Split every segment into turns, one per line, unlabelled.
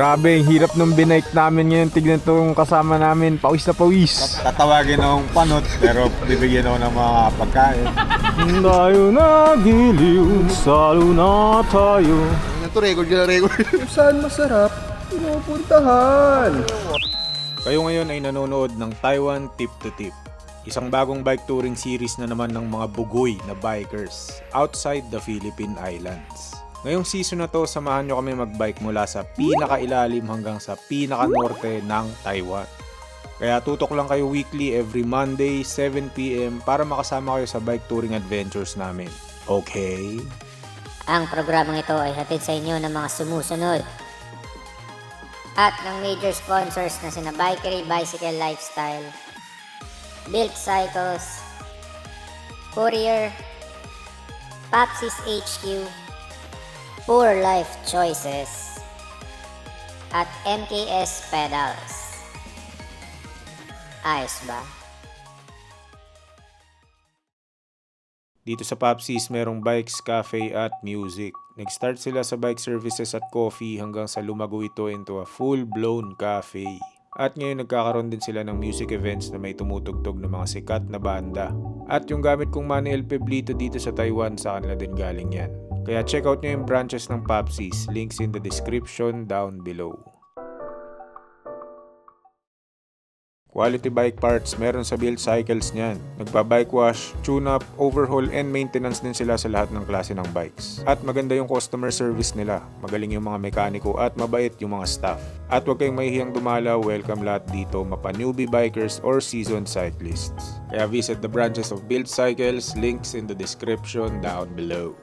Grabe, ang hirap nung binike namin ngayon. Tignan tong kasama namin, pawis na pawis.
Tatawagin akong panot pero bibigyan ako ng mga pagkain.
Tayo na giliw, salo na tayo.
Ito record yun, record. Saan masarap? Pinupuntahan.
Kayo ngayon ay nanonood ng Taiwan Tip to Tip. Isang bagong bike touring series na naman ng mga bugoy na bikers outside the Philippine Islands. Ngayong season na to, samahan nyo kami magbike mula sa pinakailalim hanggang sa pinaka-norte ng Taiwan. Kaya tutok lang kayo weekly every Monday, 7pm para makasama kayo sa bike touring adventures namin. Okay?
Ang programang ito ay hatid sa inyo ng mga sumusunod at ng major sponsors na sina Bikery Bicycle Lifestyle, Built Cycles, Courier, Papsis HQ, Poor Life Choices, at MKS Pedals. Ayos ba?
Dito sa Papsis, merong bikes, cafe at music. Nag-start sila sa bike services at coffee hanggang sa lumago ito into a full-blown cafe. At ngayon nagkakaroon din sila ng music events na may tumutugtog ng mga sikat na banda. At yung gamit kong Manny El Peblito dito sa Taiwan, sa kanila din galing yan. Kaya check out nyo yung branches ng Papsis, links in the description down below. Quality bike parts meron sa Built Cycles niyan. Nagpa-bike wash, tune-up, overhaul, and maintenance din sila sa lahat ng klase ng bikes. At maganda yung customer service nila. Magaling yung mga mekaniko at mabait yung mga staff. At huwag kayong mahihiyang dumalaw, welcome lahat dito, mapa newbie bikers or seasoned cyclists. Kaya visit the branches of Built Cycles, links in the description down below.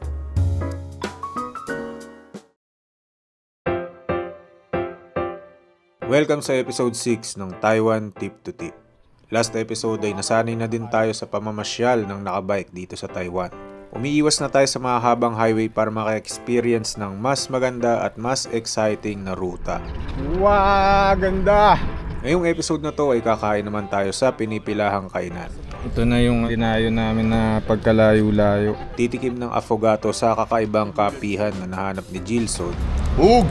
Welcome sa episode 6 ng Taiwan Tip to Tip. Last episode ay nasanay na din tayo sa pamamasyal ng nakabike dito sa Taiwan. Umiiwas na tayo sa mga habang highway para maka-experience ng mas maganda at mas exciting na ruta.
Wow, ganda!
Ngayong episode na to ay kakain naman tayo sa pinipilahang kainan.
Ito na yung dinayo namin na pagkalayo-layo.
Titikim ng affogato sa kakaibang kapihan na nahanap ni Gilson.
Boom!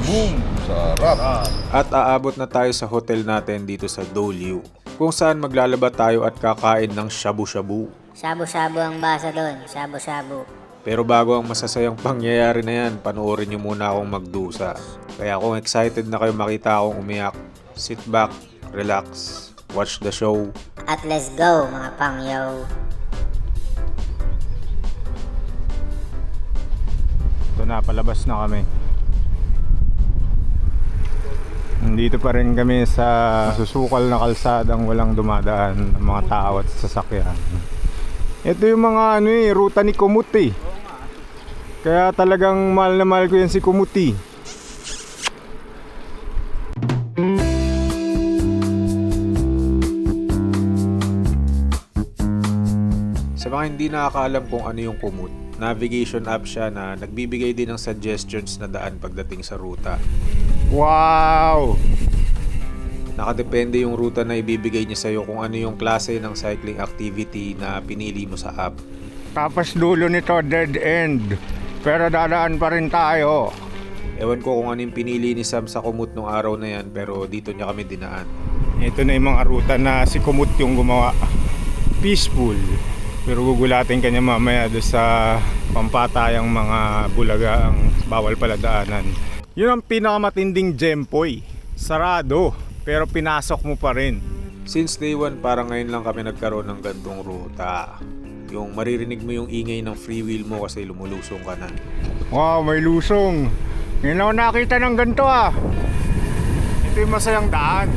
Sarap.
At aabot na tayo sa hotel natin dito sa Doliu, kung saan maglalaba tayo at kakain ng shabu-shabu.
Shabu-shabu ang basa doon, shabu-shabu.
Pero bago ang masasayang pangyayari na yan, panoorin nyo muna akong magdusa. Kaya kung excited na kayo makita akong umiyak, sit back, relax, watch the show.
At let's go mga pangyaw.
Ito na, palabas na kami. Nandito pa rin kami sa susukal na kalsadang walang dumadaan ng mga tao at sasakyan. Ito yung mga ruta ni Kumuti. Kaya talagang mahal na mahal ko yan si Kumuti.
Sa mga hindi nakakaalam kung ano yung Komoot, navigation app siya na nagbibigay din ng suggestions na daan pagdating sa ruta.
Wow!
Nakadepende yung ruta na ibibigay niya sa'yo kung ano yung klase ng cycling activity na pinili mo sa app.
Tapos dulo nito, dead end. Pero dadaan pa rin tayo.
Ewan ko kung ano yung pinili ni Sam sa Komoot nung araw na yan, pero dito niya kami dinaan.
Ito na yung mga ruta na si Kumut yung gumawa. Peaceful. Pero gugulatin kanya mamaya doon sa pampatayang mga bulaga ang bawal pala daanan. Yun ang pinakamatinding Gempoy. Sarado, pero pinasok mo pa rin.
Since day one, parang ngayon lang kami nagkaroon ng gantong ruta. Yung maririnig mo yung ingay ng free wheel mo kasi lumulusong ka na.
Wow, may lusong. Ngayon ako nakita ng ganito ah. Ito yung masayang daan.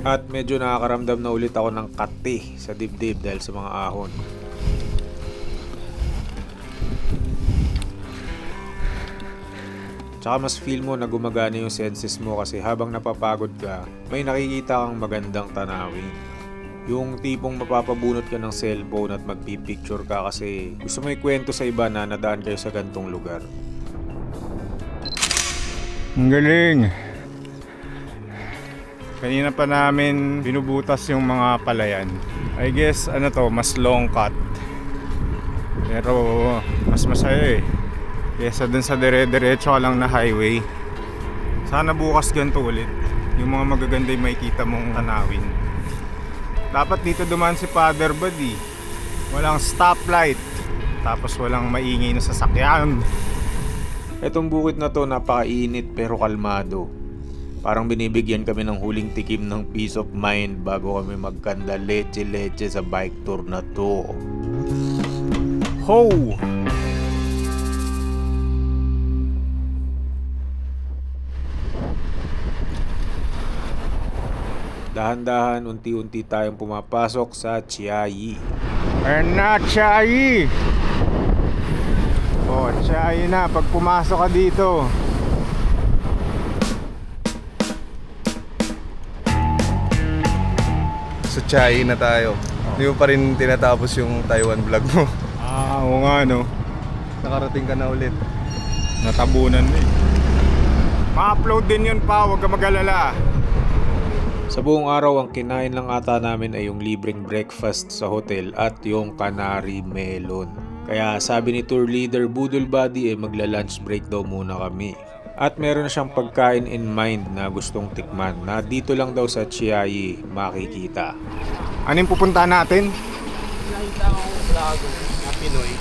At medyo nakakaramdam na ulit ako ng kati sa dibdib dahil sa mga ahon. Tsaka mas feel mo na gumagana yung senses mo kasi habang napapagod ka, may nakikita kang magandang tanawin. Yung tipong mapapabunot ka ng cellphone at magpipicture ka kasi gusto mo ikwento sa iba na nadaan kayo sa gantong lugar.
Ang galing. Kanina pa namin binubutas yung mga palayan. I guess mas long cut. Pero mas masaya eh. Kesa dun sa dire-diretso ka lang na highway. Sana bukas ganito ulit. Yung mga magaganda yung makikita mong tanawin. Dapat dito dumaan si Father Buddy. Walang stoplight. Tapos walang maingay na sasakyan.
Etong bukid na to napakainit pero kalmado. Parang binibigyan kami ng huling tikim ng peace of mind bago kami magkanda leche-leche sa bike tour na to.
Ho!
Dahan-dahan, unti-unti tayong pumapasok sa Chiayi.
Ayan na, Chiayi! Oh, Chiayi na. Pag pumasok ka dito.
Sa Chiayi na tayo. Hindi mo pa rin tinatapos yung Taiwan vlog mo.
Oo nga, no.
Nakarating ka na ulit.
Natabunan na eh. Ma-upload din yun pa, huwag ka mag-alala.
Sa buong araw, ang kinain lang ata namin ay yung libreng breakfast sa hotel at yung Canary Melon. Kaya sabi ni tour leader Budol Buddy ay magla-lunch break daw muna kami. At meron na siyang pagkain in mind na gustong tikman na dito lang daw sa Chiayi makikita.
Ano yung pupuntahan natin?
Nakita ko vlog na Pinoy.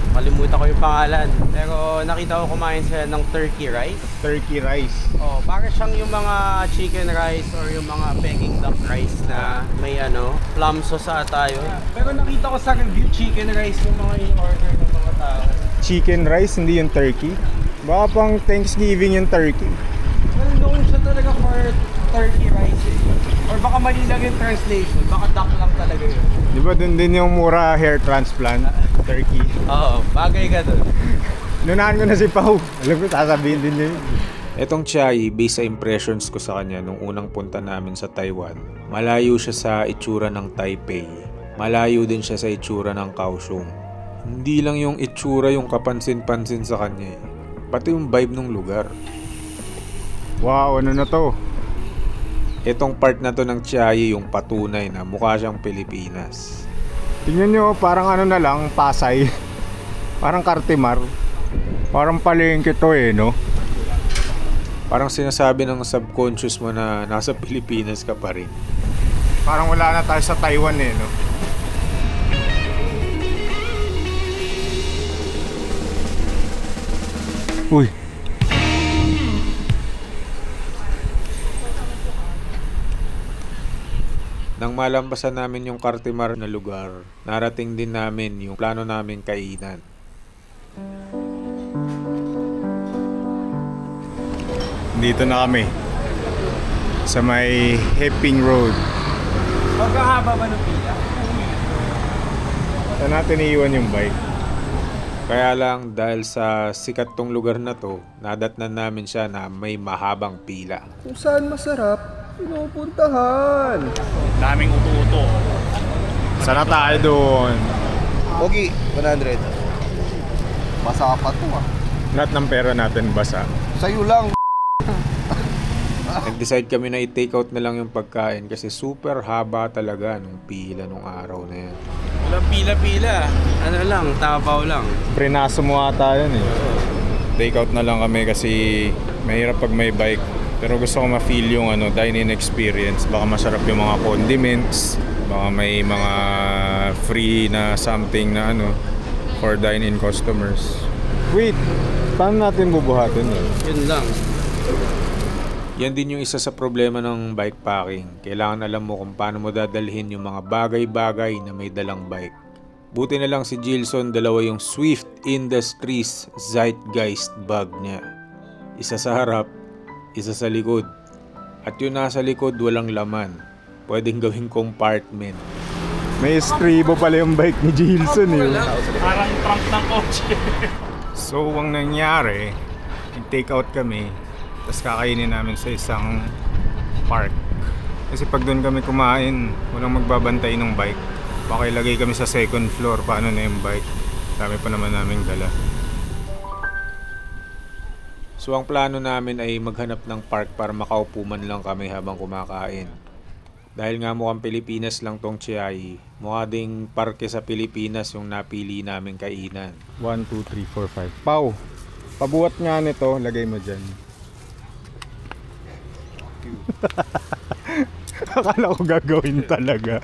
Kalimutan ko yung pangalan. Pero nakita ko kumain sila ng turkey rice.
Turkey rice.
Oh, para siyang yung mga chicken rice or yung mga Peking duck rice na may plum sauce ata yun. Pero nakita ko sa review chicken rice yung mga in-order ng mga tao.
Chicken rice, hindi yung turkey. Baka pang Thanksgiving yung turkey.
Well, known siya talaga for turkey rice eh. Or baka mali lang yung translation. Baka duck lang talaga yun.
Di ba dun din yung mura hair transplant? Turkey.
Oo, bagay ka dun.
Nunahan ko na si Pau. Alam ko, sasabihin din niya yun.
Etong Chiayi, based sa impressions ko sa kanya nung unang punta namin sa Taiwan, malayo siya sa itsura ng Taipei. Malayo din siya sa itsura ng Kaohsiung. Hindi lang yung itsura yung kapansin-pansin sa kanya eh. Pati yung vibe ng lugar.
Wow, ano na to?
Etong part na to ng Chiayi yung patunay na mukha siyang Pilipinas.
Tingnan nyo, parang ano na lang, Pasay. Parang Cartimar. Parang palengke to eh, no?
Parang sinasabi ng subconscious mo na nasa Pilipinas ka pa rin.
Parang wala na tayo sa Taiwan eh, no? Uy.
Nang malampasan namin yung Cartimar na lugar, narating din namin yung plano naming kainan.
Dito na kami. Sa may Heping Road.
Magkahaba ba ng pila?
Saan natin iiwan yung bike?
Kaya lang dahil sa sikat tong lugar na to, nadatnan namin siya na may mahabang pila.
Kung saan masarap, pinupuntahan.
Daming uto-uto.
Sana tayo doon.
Pogi, 100. Basa pa to ah.
Lahat ng pera natin basa.
Sa'yo lang.
Nag-decide kami na i-take out na lang yung pagkain kasi super haba talaga nung pila nung araw na yan.
Walang pila-pila. Ano lang, tabaw lang.
Prinaso mo ata yun eh. Take out na lang kami kasi mahirap pag may bike. Pero gusto ko ma-feel yung dine-in experience. Baka masarap yung mga condiments. Baka may mga free na something na for dine-in customers. Wait, paano natin bubuhatin yun?
Yun lang.
Yan din yung isa sa problema ng bike packing. Kailangan alam mo kung paano mo dadalhin yung mga bagay-bagay na may dalang bike. Buti na lang si Gilson, dalawa yung Swift Industries Zeitgeist bag niya. Isa sa harap, isa sa likod. At yung nasa likod walang laman. Pwedeng gawing compartment.
May estribo pala yung bike ni Gilson eh.
Parang trunk ng kotse.
So, ang nangyari, nag-take out kami, tapos kakainin namin sa isang park. Kasi pag doon kami kumain, walang magbabantay ng bike. Baka ilagay kami sa second floor, paano na yung bike? Dami pa naman naming dala.
So ang plano namin ay maghanap ng park para makaupo man lang kami habang kumakain. Dahil nga mukhang Pilipinas lang tong Chiayi, mukha ding parke sa Pilipinas yung napili namin kainan.
1, 2, 3, 4, 5. Pau, pabuhat nga nito, lagay mo dyan. Akala ko gagawin talaga.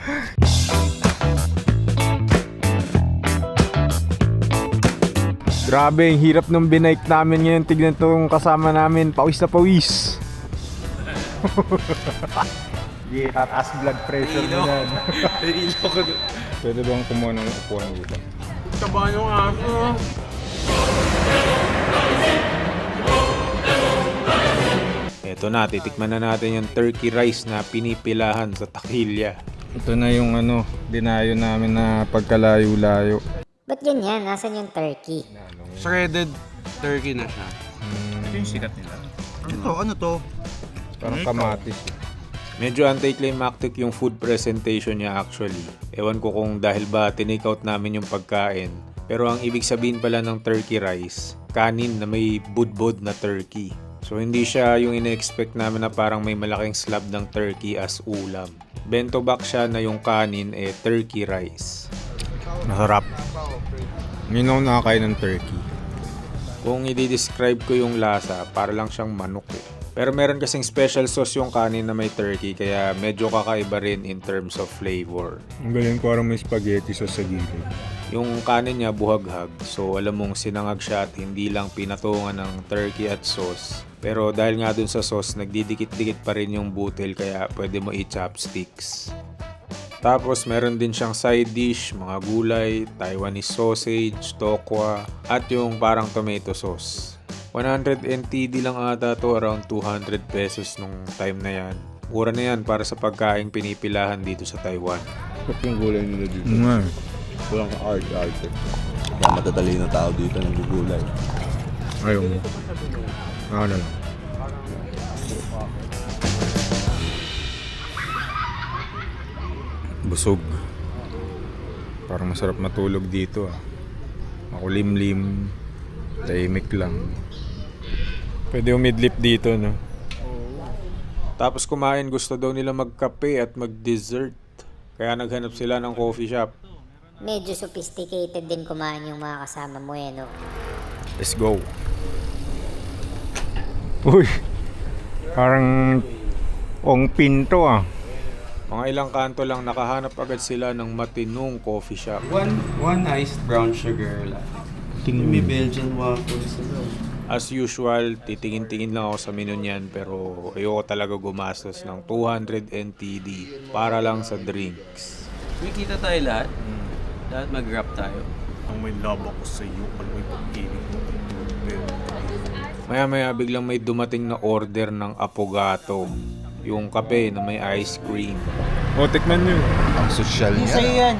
Grabe, ang hirap ng binike namin ngayon. Tignan tong kasama namin. Pawis na pawis. Sige, tataas blood pressure mo yan. Pwede bang kumuha ng upuan dito?
Taba yung aso.
Ito na, titikman na natin yung turkey rice na pinipilahan sa takilya.
Ito na yung dinayo namin na pagkalayo-layo.
Ba't ganyan? Nasaan yung turkey?
Shredded turkey na siya.
Ito, ano to?
Parang kamatis.
Medyo anticlimactic yung food presentation niya actually. Ewan ko kung dahil ba tinake out namin yung pagkain. Pero ang ibig sabihin pala ng turkey rice, kanin na may budbod na turkey. So hindi siya yung ine-expect namin na parang may malaking slab ng turkey as ulam. Bento box siya na yung kanin turkey rice.
Masarap. Yun ako nakakain ng turkey.
Kung i-describe ko yung lasa, para lang siyang manok eh. Pero meron kasing special sauce yung kanin na may turkey kaya medyo kakaiba rin in terms of flavor.
Ang galing, parang may spaghetti sa gilid.
Yung kanin niya buhaghag, so alam mong sinangag siya at hindi lang pinatungan ng turkey at sauce. Pero dahil nga dun sa sauce, nagdidikit-dikit pa rin yung butil kaya pwede mo i-chopsticks. Tapos meron din siyang side dish, mga gulay, Taiwanese sausage, tokwa, at yung parang tomato sauce. 100 NTD lang ata to, around 200 pesos nung time na yan. Mura na yan para sa pagkaing pinipilahan dito sa Taiwan.
Ba't yung gulay nila dito? Walang ka-art-art. Kaya matatali na tao dito ng gulay.
Ayaw mo. Ano lang. Busog. Parang masarap matulog dito ah. Makulimlim. Tahimik lang. Pwede umidlip dito, no?
Tapos kumain, gusto daw nila magkape at mag-dessert. Kaya naghanap sila ng coffee shop.
Medyo sophisticated din kumain yung mga kasama mo no?
Let's go. Uy. Parang ong pinto ah.
Mga ilang kanto lang nakahanap agad sila ng matinong coffee shop.
One iced brown sugar latte.
May Belgian waffles na daw.
As usual, titingin-tingin lang ako sa menu niyan pero ayoko talaga gumastos ng 200 NTD para lang sa drinks.
May kita tayo lahat. Lahat mag-grab tayo.
Ang may love ako sa iyo, ano may pag-ibig mo.
Maya-maya biglang may dumating na order ng apogato. Yung kape na may ice cream.
O, tikman nyo.
Ang social niya.
Sa'yo yan.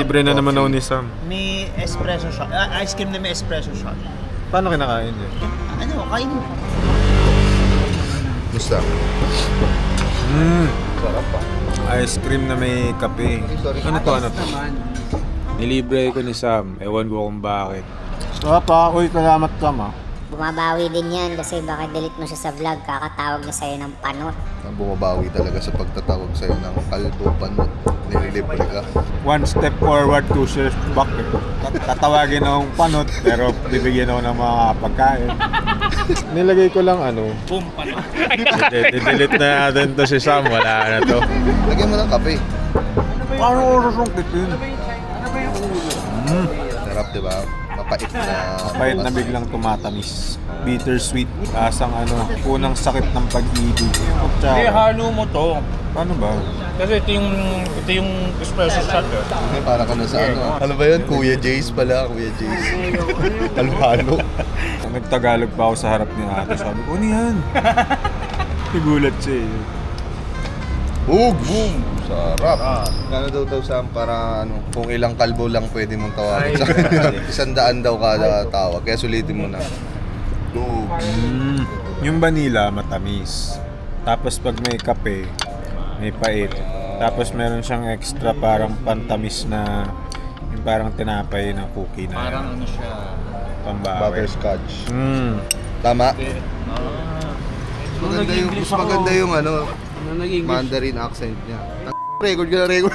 Libre na naman ako ni Sam.
May espresso shot. Ice cream na may espresso shot.
Paano kinakain yun?
Ano, kain mo.
Gusto.
Ice cream na may kape. Ano to? Nilibre ko ni Sam. Ewan ko kung bakit.
Sarap ah. Uy, salamat Sam ah.
Bumabawi din yan kasi baka delete mo siya sa vlog, kakatawag na sa'yo ng panot.
Ang bumabawi talaga sa pagtatawag sa'yo ng kalbo, panot, nililibre ka.
One step forward, two steps back. Tatawagin akong panot, pero bibigyan ako ng mga pagkain. Nilagay ko lang boom, panot. Delete na natin to si Sam, wala na to.
Lagyan mo ng kape.
Paano oras yung titin?
Sarap, di ba? Mapait na.
Pahit na biglang tumatamis. Bittersweet. Lasang unang sakit ng pag-ibig.
Hindi, halo mo to.
Paano ba?
Kasi ito yung espresso shot.
Ay, para ka na sa ano ba yun? Kuya Jace pala, Kuya Jace. Halo-halo.
Nagtagalog pa ako sa harap ni ate. Sabi ko, ano yan? Nagulat siya eh.
Boom! Sarap. Ano daw Sam, para kung ilang kalbo lang pwede mong tawagin sa kanya. 100 daw kada tawag, kaya sulitin mo na. Boom!
Yung vanilla, matamis. Tapos pag may kape, may pait. Tapos meron siyang extra parang pantamis na yung parang tinapay na cookie na
Parang ano siya.
pambawi.
Butterscotch.
Tama?
Maganda yung
Nag-English.
Mandarin accent niya. Record ka na record.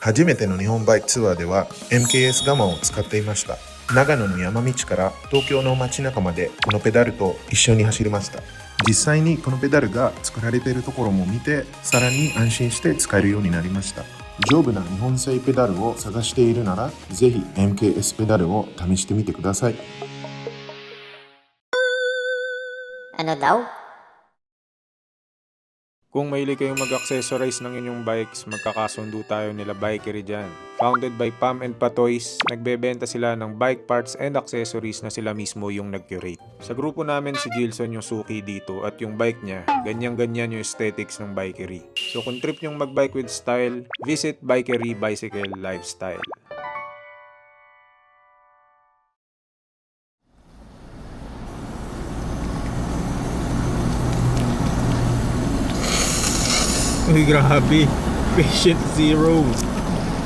初めての日本バイクツアーでは MKS ガマを使っていました。長野の山道から東京の街中までこのペダルと一緒に走りました。実際にこのペダルが作られているところも見て、さらに安心して使えるようになりました。丈夫な日本製ペダルを探しているなら、ぜひ MKS ペダルを試してみてください。
Ano daw?
Kung mahilig kayong mag-accessorize ng inyong bikes, magkakasundo tayo nila Bikery dyan. Founded by Pam and Patoys, nagbebenta sila ng bike parts and accessories na sila mismo yung nag-curate. Sa grupo namin si Gilson yung suki dito at yung bike niya, ganyan-ganyan yung aesthetics ng Bikery. So kung trip nyong mag-bike with style, visit Bikery Bicycle Lifestyle.
Uy, grabe. Patient zero.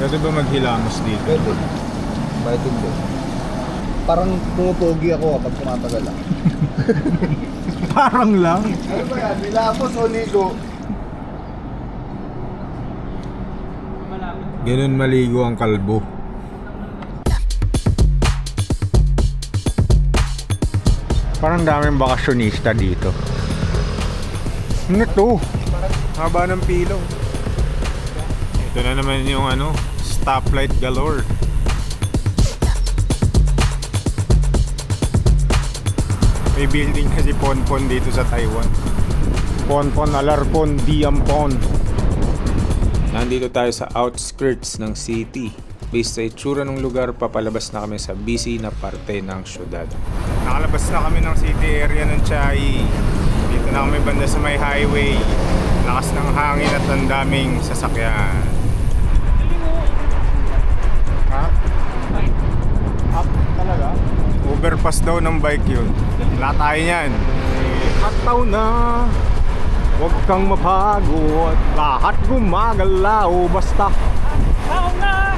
Pwede ba maghilamos dito?
Pwede. Bakit hindi? Parang pumupogi ako kapag tumatagal ah.
Parang lang.
Ano ba yan? Nilapos o ligo?
Ganun maligo ang kalbo. Parang daming bakasyonista dito. Ano to?
Haba ng pilo. Ito na naman yung stoplight galore.
May building kasi Ponpon dito sa Taiwan. Ponpon, Alarpon, Diampon.
Nandito tayo sa outskirts ng city. Based sa itsura ng lugar, papalabas na kami sa busy na parte ng syudad.
Nakalabas na kami ng city area ng Chai. Dito na kami banda sa may highway. Lakas ng hangin at ang daming sasakyan. Ha? Up talaga? Overpass daw ng bike yun. Wala tayo niyan. Hataw na. Huwag kang mapagod. Lahat gumagalaw. Basta. Hataw na.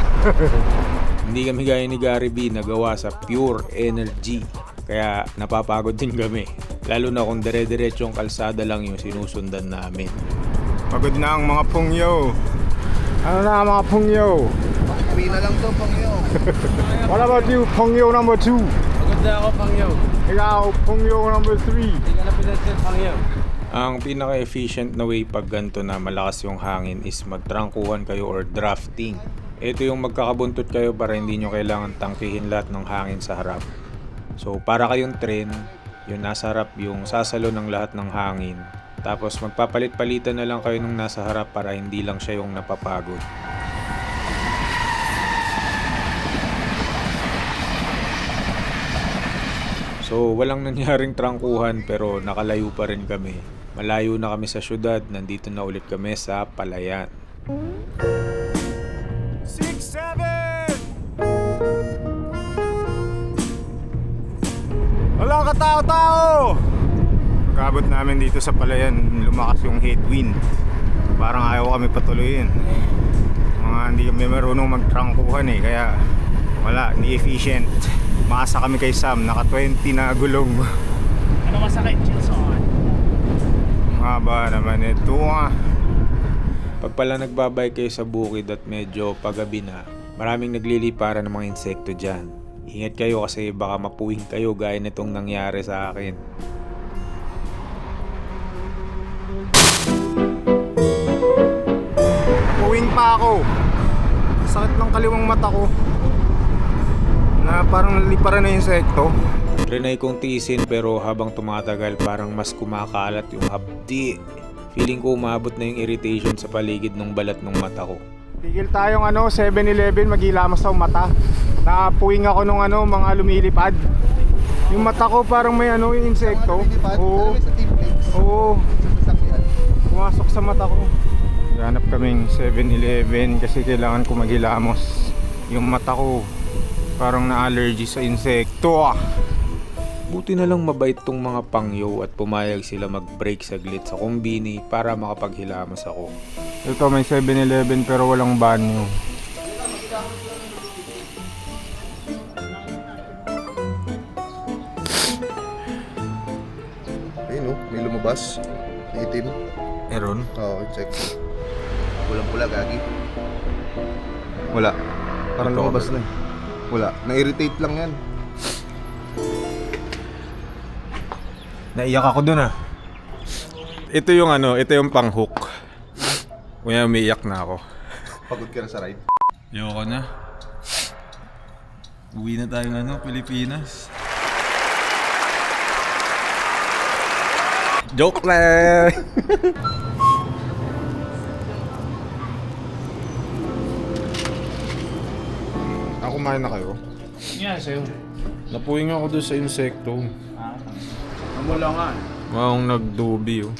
Hindi kami gaya ni Gary B na gawa sa pure energy. Kaya napapagod din kami. Lalo na kung dire-diretsong kalsada lang yung sinusundan namin.
Pagod na ang mga pungyo. Ano na mga pungyo?
Uwi na lang to, Pangyo.
What about you, pungyo number 2?
Pagod na ako, Pangyo.
Ikaw, pungyo number 3.
Hindi ka na pinansin, Pangyo.
Ang pinaka-efficient na way pag ganito na malakas yung hangin is magtrangkuhan kayo or drafting. Ito yung magkakabuntot kayo para hindi nyo kailangan tangkihin lahat ng hangin sa harap. So para kayong tren, yung nasa harap yung sasalo ng lahat ng hangin. Tapos magpapalit-palitan na lang kayo nung nasa harap para hindi lang siya yung napapagod. So walang nangyaring trangkuhan pero nakalayo pa rin kami. Malayo na kami sa syudad, nandito na ulit kami sa Palayan.
6-7! Walang katao-tao! Pagkabot namin dito sa Palayan, lumakas yung headwind. Parang ayaw kami patuloyin. Hindi kami marunong magtrangkuhan kaya wala, hindi efficient. Maasa kami kay Sam, naka 20 na gulong.
Ano masakit? Chilson.
Haba naman ito
Pag pala nagbabike kayo sa bukid at medyo pagabi na, maraming nagliliparan ng mga insekto dyan. Ingat kayo kasi baka mapuwing kayo gaya nitong nangyari sa akin.
Puwing pa ako. Sakit ng kaliwang mata ko. Na parang naliparan na insekto.
Trinay kong tiisin pero habang tumatagal parang mas kumakalat yung hapdi. Feeling ko umabot na yung irritation sa paligid ng balat ng mata ko.
Tigil tayong 7-Eleven, maghilamos sa mata. Napuwing ako nung mga lumilipad. Yung mata ko parang may yung insekto. Oo. Oo. Pumasok sa mata ko. Ganap kaming 7-Eleven kasi kailangan ko maghilamos. Yung mata ko parang na-allergy sa insekto
Buti na lang mabait tong mga pangyo at pumayag sila mag-break saglit sa kombini para makapaghilamos ako.
Ito may 7-Eleven pero walang banyo.
Ayun may lumabas. Itim.
Meron?
Oo, check. Pulang-pula, gagi. Wala. Parang
Ito,
lumabas na eh. Wala. Na-irritate lang yan.
Naiyak ako dun ah. Ito yung ito yung pang-hook. Kuya, umiiyak na ako.
Pagod ka na sa ride.
Ayoko na. Uwi na tayo Pilipinas. Joke lang!
Kumain na kayo?
Yeah, sa'yo.
Napuwing ako doon sa insekto.
Namula nga.
Maong nagdubi oh.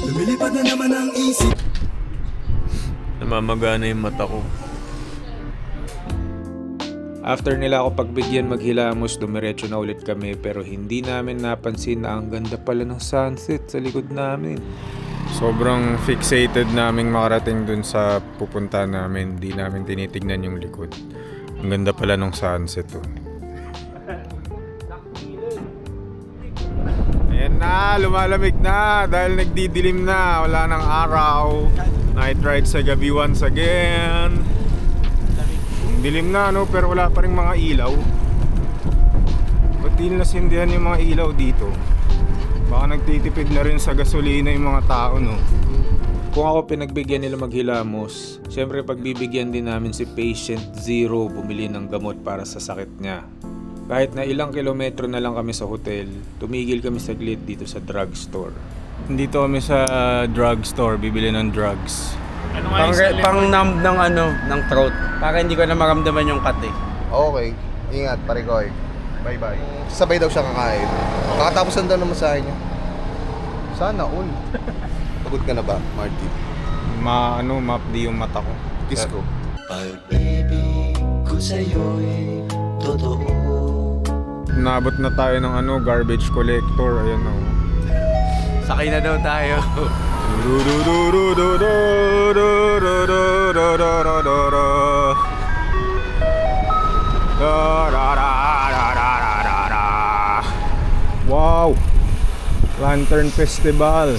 Lumilipad na naman ang isip.
Namamagana yung mata ko. After nila ako pagbigyan maghilamos, dumiretso na ulit kami pero hindi namin napansin na ang ganda pala ng sunset sa likod namin. Sobrang fixated naming makarating dun sa pupunta namin. Di namin tinitignan yung likod. Ang ganda pala ng sunset oh. Ayan na, lumalamig na dahil nagdidilim na, wala nang araw. Night ride sa gabi once again. Dilim na pero wala pa ring mga ilaw. Ba't di nasindihan yung mga ilaw dito? Baka nagtitipid na rin sa gasolina yung mga tao Kung ako pinagbigyan nila maghilamos, syempre pagbibigyan din namin si Patient Zero bumili ng gamot para sa sakit niya. Kahit na ilang kilometro na lang kami sa hotel, tumigil kami saglit dito sa drugstore. Dito kami sa drugstore, bibili ng drugs.
Ano nga yung selling
Pang
point?
numb ng throat. Para hindi ko na maramdaman yung cut eh.
Okay. Ingat, Parikoy. Bye-bye. Sabay daw siya kakain. Kakatapos lang daw naman sa niya. Sana all. Pagod ka na ba, Marty?
Mapdi yung mata ko.
Kiss ko.
Pag-ibig ko sa'yo'y totoo.
Nabot na tayo ng garbage collector. Ayan
Sakay na daw tayo.
Wow! Lantern Festival.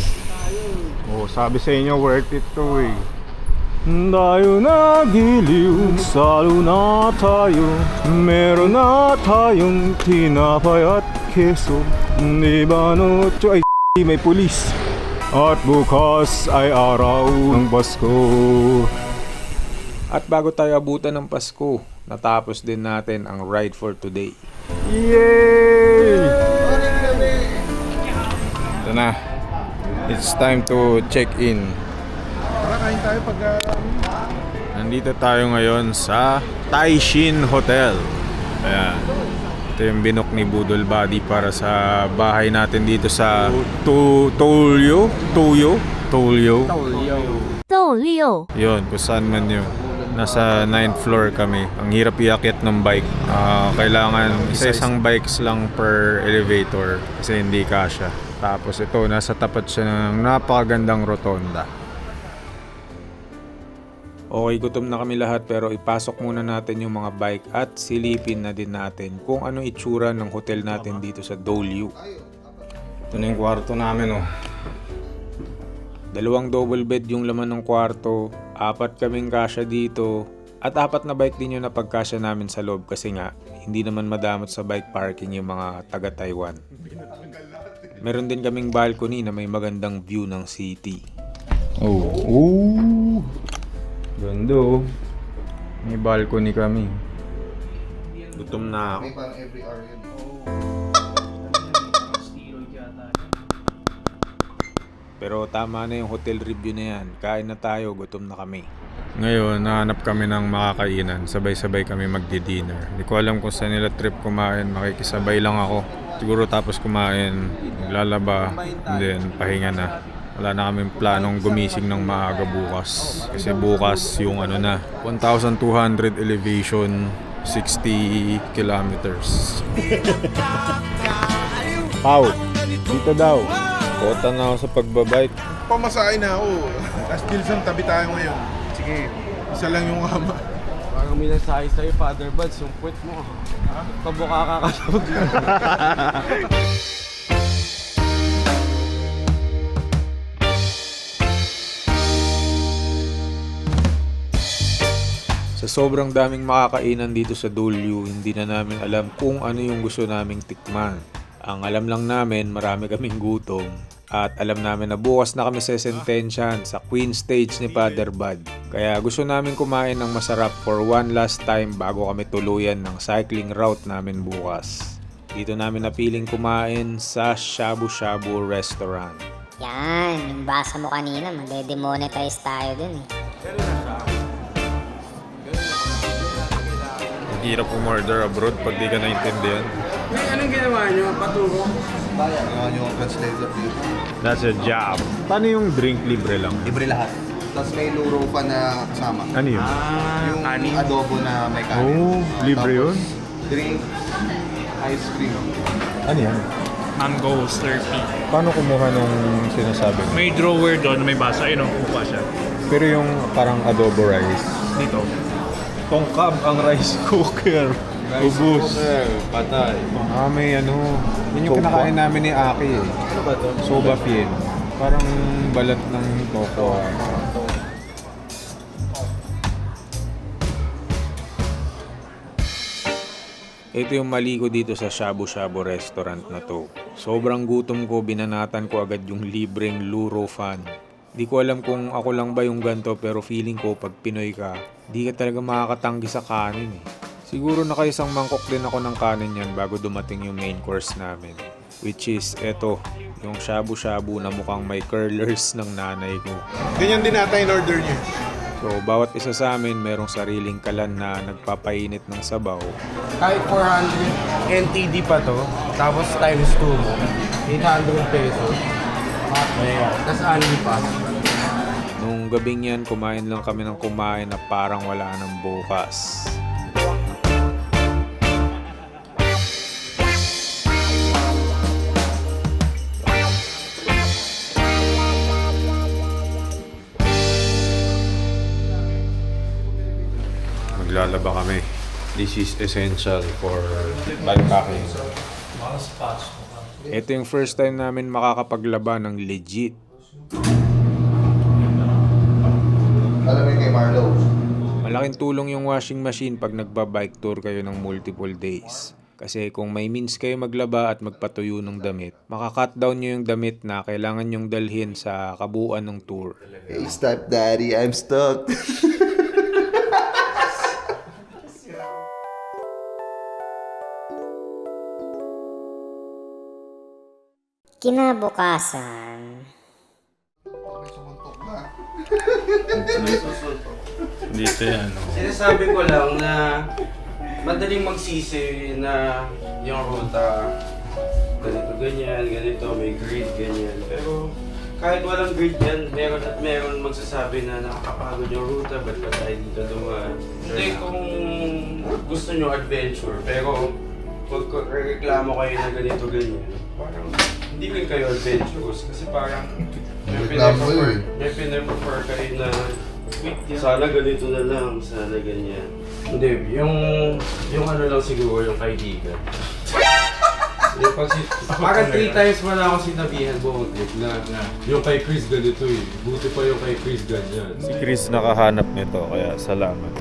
Oh, sabi sa inyo worth it to eh. Tayo na giliw, salo na tayo. Meron na tayong tinapay at keso. Di ba ay may pulis. At bukas ay araw ng Pasko. At bago tayo abutan ng Pasko, natapos din natin ang ride for today. Yay! Ito na. It's time to check in.
Kain tayo pag...
Nandito tayo ngayon sa Taishin Hotel. Ayan. Ito yung binok ni Budol Buddy para sa bahay natin dito sa Tolyo. Yun, kung saan man yun. Nasa 9th floor kami. Ang hirap iakyat ng bike. Kailangan isa-isang bikes lang per elevator kasi hindi kasya. Tapos ito, nasa tapat siya ng napakagandang rotonda. Okay, gutom na kami lahat pero ipasok muna natin yung mga bike at silipin na din natin kung ano itsura ng hotel natin dito sa Dolyu. Ito na yung kwarto namin oh. 2 double bed yung laman ng kwarto, 4 kaming kasya dito at 4 na bike din yung napagkasya namin sa loob kasi nga hindi naman madamot sa bike parking yung mga taga Taiwan. Meron din kaming balcony na may magandang view ng city. Oh. Ganda oh. May balcony kami. Gutom na ako.
Parang every hour yun.
Pero tama na yung hotel review na yan. Kain na tayo, gutom na kami. Ngayon, nahanap kami ng makakainan. Sabay-sabay kami magdi-dinner. Hindi ko alam kung saan nila trip kumain. Makikisabay lang ako. Siguro tapos kumain, maglalaba, and then pahinga na. Wala na kaming planong gumising ng maaga bukas. Kasi bukas yung 1,200 elevation, 60 kilometers. Pau, dito daw. Kota na ako sa pagbabike.
Pamasahe na ako. Tapos Gilson, tabi tayo ngayon. Sige, isa lang yung kama.
Parang minasahe sa'yo, Father Buds, yung puwet mo. Pabuka ka kasabog.
Sa sobrang daming makakainan dito sa Dolyu, hindi na namin alam kung ano yung gusto naming tikman. Ang alam lang namin, marami kaming gutom. At alam namin na bukas na kami sa Sentensyan sa Queen Stage ni Father Bud. Kaya gusto namin kumain ng masarap for one last time bago kami tuluyan ng cycling route namin bukas. Dito namin napiling kumain sa Shabu Shabu Restaurant.
Yan, yung basa mo kanina, made-demonetize tayo dun eh.
Hirap umorder abroad pag di ka naintindihan.
May anong ginawa nyo? Paturo?
Ginawa nyo ang translator dito.
That's a job. Paano yung drink libre lang?
Libre lahat. Tapos may luro pa na kasama.
Ano yun?
Yung adobo na may kanin.
Oh, libre yun?
Drink, ice cream.
Ano yan?
Mango Slurpee.
Paano kumuha nung sinasabi mo?
May drawer doon, may basa. Ayun, kukuha siya.
Pero yung parang adobo rice.
Dito.
Tongkab ang rice cooker. Ubus.
Patay.
May ano. Yun yung kinakain namin ni Aki eh.
Ano ba to?
Soba pien. Parang balat ng toko.
Ito yung mali ko dito sa Shabu Shabu Restaurant na to. Sobrang gutom ko, binanatan ko agad yung libreng Luro Fan. Di ko alam kung ako lang ba yung ganto pero feeling ko pag Pinoy ka, di ka talaga makakatanggi sa kanin eh. Siguro nakaisang mangkok din ako ng kanin yan bago dumating yung main course namin. Which is eto, yung Shabu Shabu na mukhang may curlers ng nanay ko.
Ganyan din ata in order niya.
So bawat isa sa amin merong sariling kalan na nagpapainit ng sabaw.
Kahit 400 NTD pa to, tapos times 2 mo, 800 pesos. Tapos only pa.
Nung gabing yan, kumain lang kami ng kumain na parang wala nang bukas.
Maglalaba kami. This is essential for backpacking.
Ito yung first time namin makakapaglaba ng legit.
Alam mo kay Marlo?
Malaking tulong yung washing machine pag nagba-bike tour kayo ng multiple days. Kasi kung may means kayo maglaba at magpatuyo ng damit, makakat down nyo yung damit na kailangan nyong dalhin sa kabuuan ng tour.
Hey, stop daddy, I'm stuck.
Kinabukasan,
Dito yan.
Sinasabi ko lang na madaling magsisi na yung ruta ganito ganyan, ganito, may grid ganyan. Pero kahit walang grid yan, meron at meron magsasabi na nakakapagod yung ruta, ba't ba tayo dito dumaan? Hindi kung gusto nyo adventure, pero pag reklamo kayo na ganito ganyan, parang hindi rin kayo adventurous kasi parang may pinaprefer kayo na sana ganito na lang, sana ganyan. Hindi, yung ano lang siguro, yung kaibigan. Yung parang 3 times mo na ako sinabihan buong trip na yung kay Chris ganito eh. Buti pa yung kay Chris ganyan.
Si Chris nakahanap nito, kaya salamat.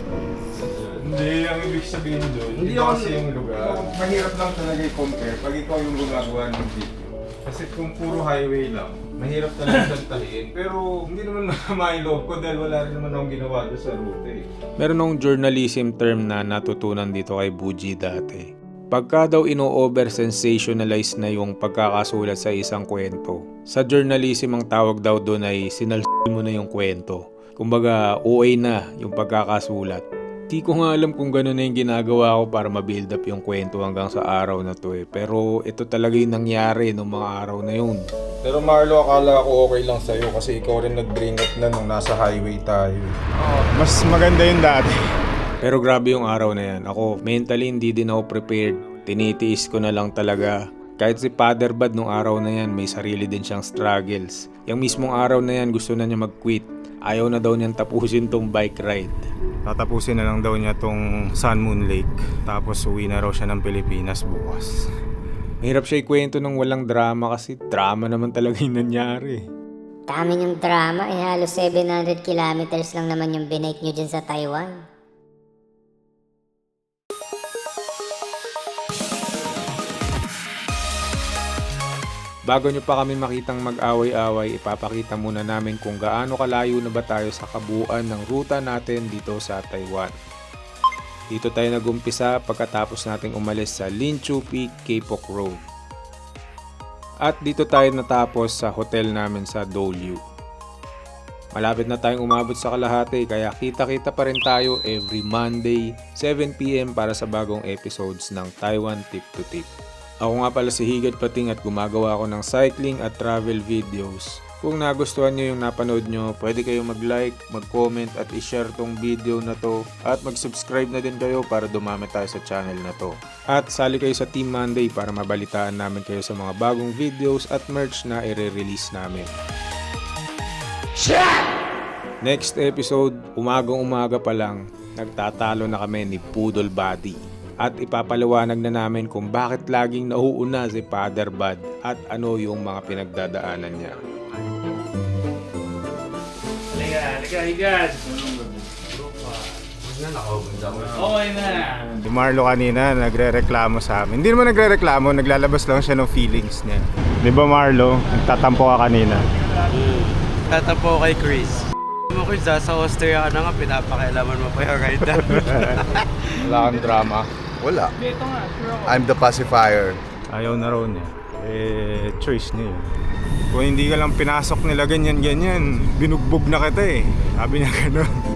Hindi, ang ibig sabihin doon,
Hindi
hindi
ako-
kasi yung lugar. Mahirap lang talaga i-compare pag ikaw yung gumagawa ng video. Kasi kung puro highway lang, mahirap talaga saltahin. Pero hindi naman masama yung loob ko dahil wala rin naman akong ginawa doon sa route eh.
Meron nung journalism term na natutunan dito kay Buji dati. Pagka daw ino-over sensationalize na yung pagkakasulat sa isang kwento, sa journalism ang tawag daw doon ay sinalsil mo na yung kwento. Kumbaga, OA na yung pagkakasulat. Di ko nga alam kung gano'n na yung ginagawa ko para ma-build up yung kwento hanggang sa araw na to eh. Pero ito talaga yung nangyari nung mga araw na yun.
Pero Marlo, akala ko okay lang sa'yo kasi ikaw rin nag-bring up na nung nasa highway tayo. Mas maganda yung dati.
Pero grabe yung araw na yan. Ako, mentally hindi din ako prepared. Tinitiis ko na lang talaga. Kahit si Father Bud nung araw na yan, may sarili din siyang struggles. Yung mismong araw na yan, gusto na niya mag-quit. Ayaw na daw niyang tapusin tong bike ride.
Tatapusin na lang daw niya tong Sun Moon Lake. Tapos uwi na raw siya ng Pilipinas bukas.
Mahirap siya ikwento ng walang drama kasi drama naman talaga yung nangyari.
dami niyong drama, halos 700 kilometers lang naman yung binake nyo dyan sa Taiwan.
Bago nyo pa kami makitang mag-away-away, ipapakita muna namin kung gaano kalayo na ba tayo sa kabuuan ng ruta natin dito sa Taiwan. Dito tayo nagumpisa pagkatapos nating umalis sa Linchu Peak, Kapok Road. At dito tayo natapos sa hotel namin sa Dolyu. Malapit na tayong umabot sa kalahati kaya kita-kita pa rin tayo every Monday 7 PM para sa bagong episodes ng Taiwan Tip to Tip. Ako nga pala si Higad Pating at gumagawa ako ng cycling at travel videos. Kung nagustuhan nyo yung napanood nyo, pwede kayong mag-like, mag-comment at i-share tong video na to at mag-subscribe na din kayo para dumami tayo sa channel na to. At sali kayo sa Team Monday para mabalitaan namin kayo sa mga bagong videos at merch na i-release namin. Next episode, umagang-umaga pa lang, nagtatalo na kami ni Poodle Buddy. At ipapaliwanag na namin kung bakit laging nauuna si Father Bud at ano yung mga pinagdadaanan niya.
Halika, Higad. Okay na.
Si Marlo kanina nagre-reklamo sa amin. Hindi naman nagre-reklamo, naglalabas lang siya ng feelings niya. Di ba Marlo? Nagtatampo ka kanina.
Tatapo kay Chris. Mo Chris, sa Austria ka na nga, pinapakailaman mo pa yung ride down.
Wala kang drama.
Wala. I'm the pacifier.
Ayaw na raw niya. Choice niya yun. Kung hindi ka lang pinasok nila ganyan-ganyan, binugbog na kita eh. Sabi niya gano'n.